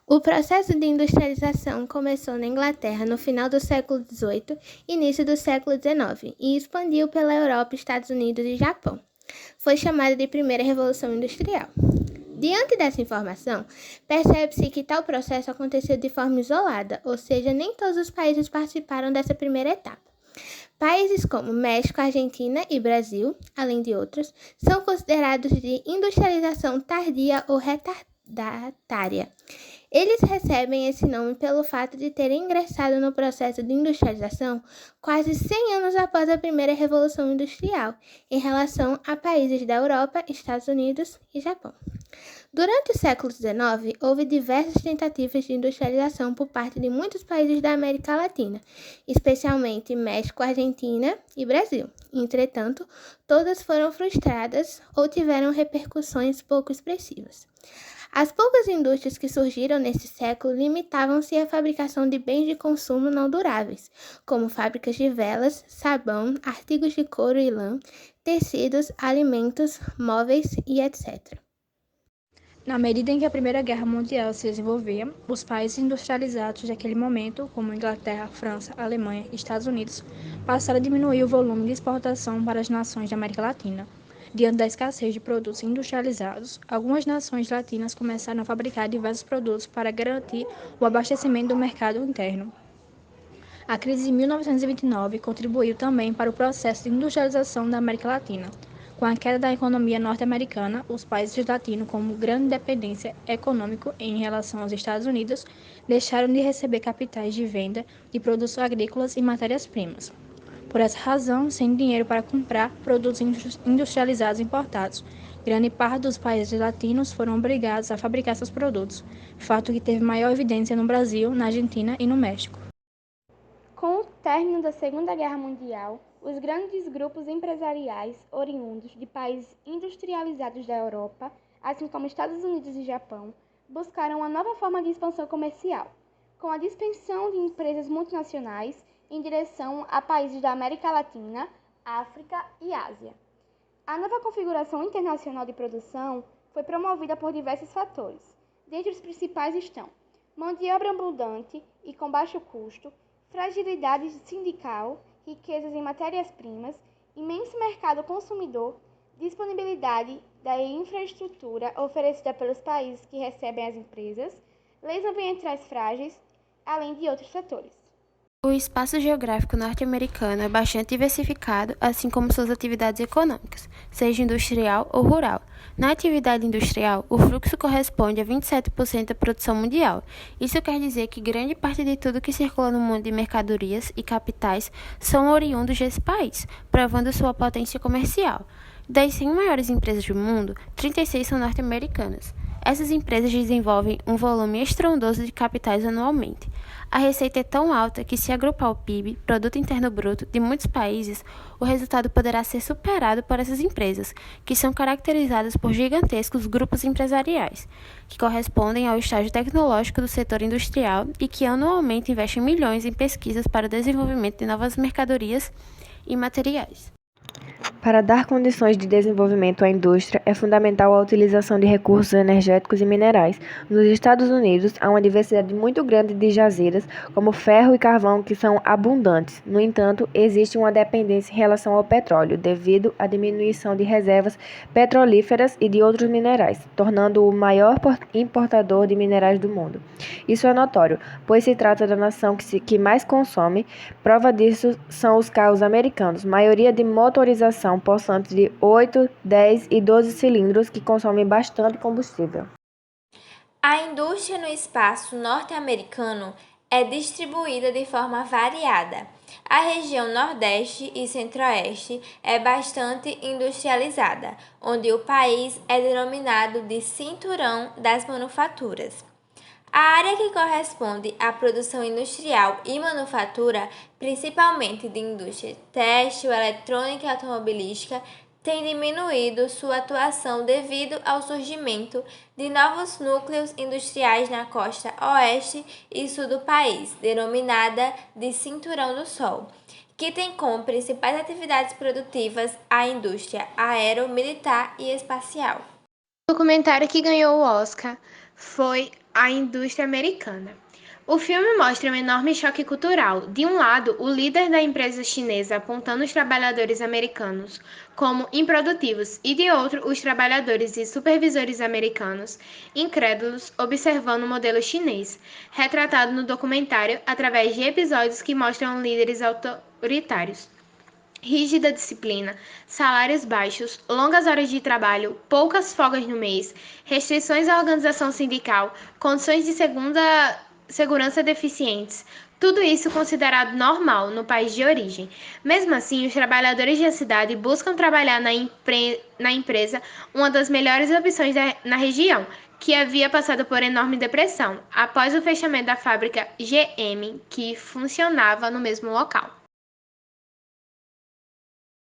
O processo de industrialização começou na Inglaterra no final do século XVIII e início do século XIX e expandiu pela Europa, Estados Unidos e Japão. Foi chamada de Primeira Revolução Industrial. Diante dessa informação, percebe-se que tal processo aconteceu de forma isolada, ou seja, nem todos os países participaram dessa primeira etapa. Países como México, Argentina e Brasil, além de outros, são considerados de industrialização tardia ou retardatária. Eles recebem esse nome pelo fato de terem ingressado no processo de industrialização quase 100 anos após a primeira Revolução Industrial, em relação a países da Europa, Estados Unidos e Japão. Durante o século XIX, houve diversas tentativas de industrialização por parte de muitos países da América Latina, especialmente México, Argentina e Brasil. Entretanto, todas foram frustradas ou tiveram repercussões pouco expressivas. As poucas indústrias que surgiram nesse século limitavam-se à fabricação de bens de consumo não duráveis, como fábricas de velas, sabão, artigos de couro e lã, tecidos, alimentos, móveis e etc. Na medida em que a Primeira Guerra Mundial se desenvolvia, os países industrializados daquele momento, como Inglaterra, França, Alemanha e Estados Unidos, passaram a diminuir o volume de exportação para as nações da América Latina. Diante da escassez de produtos industrializados, algumas nações latinas começaram a fabricar diversos produtos para garantir o abastecimento do mercado interno. A crise de 1929 contribuiu também para o processo de industrialização da América Latina. Com a queda da economia norte-americana, os países latinos, com grande dependência econômica em relação aos Estados Unidos, deixaram de receber capitais de venda de produtos agrícolas e matérias-primas. Por essa razão, sem dinheiro para comprar produtos industrializados importados, grande parte dos países latinos foram obrigados a fabricar seus produtos, fato que teve maior evidência no Brasil, na Argentina e no México. Com o término da Segunda Guerra Mundial, os grandes grupos empresariais oriundos de países industrializados da Europa, assim como Estados Unidos e Japão, buscaram uma nova forma de expansão comercial, com a dispersão de empresas multinacionais em direção a países da América Latina, África e Ásia. A nova configuração internacional de produção foi promovida por diversos fatores. Dentre os principais estão mão de obra abundante e com baixo custo, fragilidade sindical, riquezas em matérias-primas, imenso mercado consumidor, disponibilidade da infraestrutura oferecida pelos países que recebem as empresas, leis ambientais frágeis, além de outros fatores. O espaço geográfico norte-americano é bastante diversificado, assim como suas atividades econômicas, seja industrial ou rural. Na atividade industrial, o fluxo corresponde a 27% da produção mundial. Isso quer dizer que grande parte de tudo que circula no mundo de mercadorias e capitais são oriundos desse país, provando sua potência comercial. Das 100 maiores empresas do mundo, 36 são norte-americanas. Essas empresas desenvolvem um volume estrondoso de capitais anualmente. A receita é tão alta que, se agrupar o PIB, Produto Interno Bruto, de muitos países, o resultado poderá ser superado por essas empresas, que são caracterizadas por gigantescos grupos empresariais, que correspondem ao estágio tecnológico do setor industrial e que anualmente investem milhões em pesquisas para o desenvolvimento de novas mercadorias e materiais. Para dar condições de desenvolvimento à indústria, é fundamental a utilização de recursos energéticos e minerais. Nos Estados Unidos, há uma diversidade muito grande de jazeiras, como ferro e carvão, que são abundantes. No entanto, existe uma dependência em relação ao petróleo, devido à diminuição de reservas petrolíferas e de outros minerais, tornando-o o maior importador de minerais do mundo. Isso é notório, pois se trata da nação que mais consome. Prova disso são os carros americanos, maioria de motorização possantes de 8, 10 e 12 cilindros que consomem bastante combustível. A indústria no espaço norte-americano é distribuída de forma variada. A região Nordeste e Centro-Oeste é bastante industrializada, onde o país é denominado de Cinturão das Manufaturas. A área que corresponde à produção industrial e manufatura, principalmente de indústria têxtil, eletrônica e automobilística, tem diminuído sua atuação devido ao surgimento de novos núcleos industriais na costa oeste e sul do país, denominada de Cinturão do Sol, que tem como principais atividades produtivas a indústria aero, militar e espacial. O documentário que ganhou o Oscar foi a indústria americana. O filme mostra um enorme choque cultural. De um lado, o líder da empresa chinesa apontando os trabalhadores americanos como improdutivos, e de outro, os trabalhadores e supervisores americanos, incrédulos, observando o modelo chinês, retratado no documentário através de episódios que mostram líderes autoritários. Rígida disciplina, salários baixos, longas horas de trabalho, poucas folgas no mês, restrições à organização sindical, condições de segurança deficientes. Tudo isso considerado normal no país de origem. Mesmo assim, os trabalhadores da cidade buscam trabalhar na empresa, uma das melhores opções na região, que havia passado por enorme depressão, após o fechamento da fábrica GM, que funcionava no mesmo local.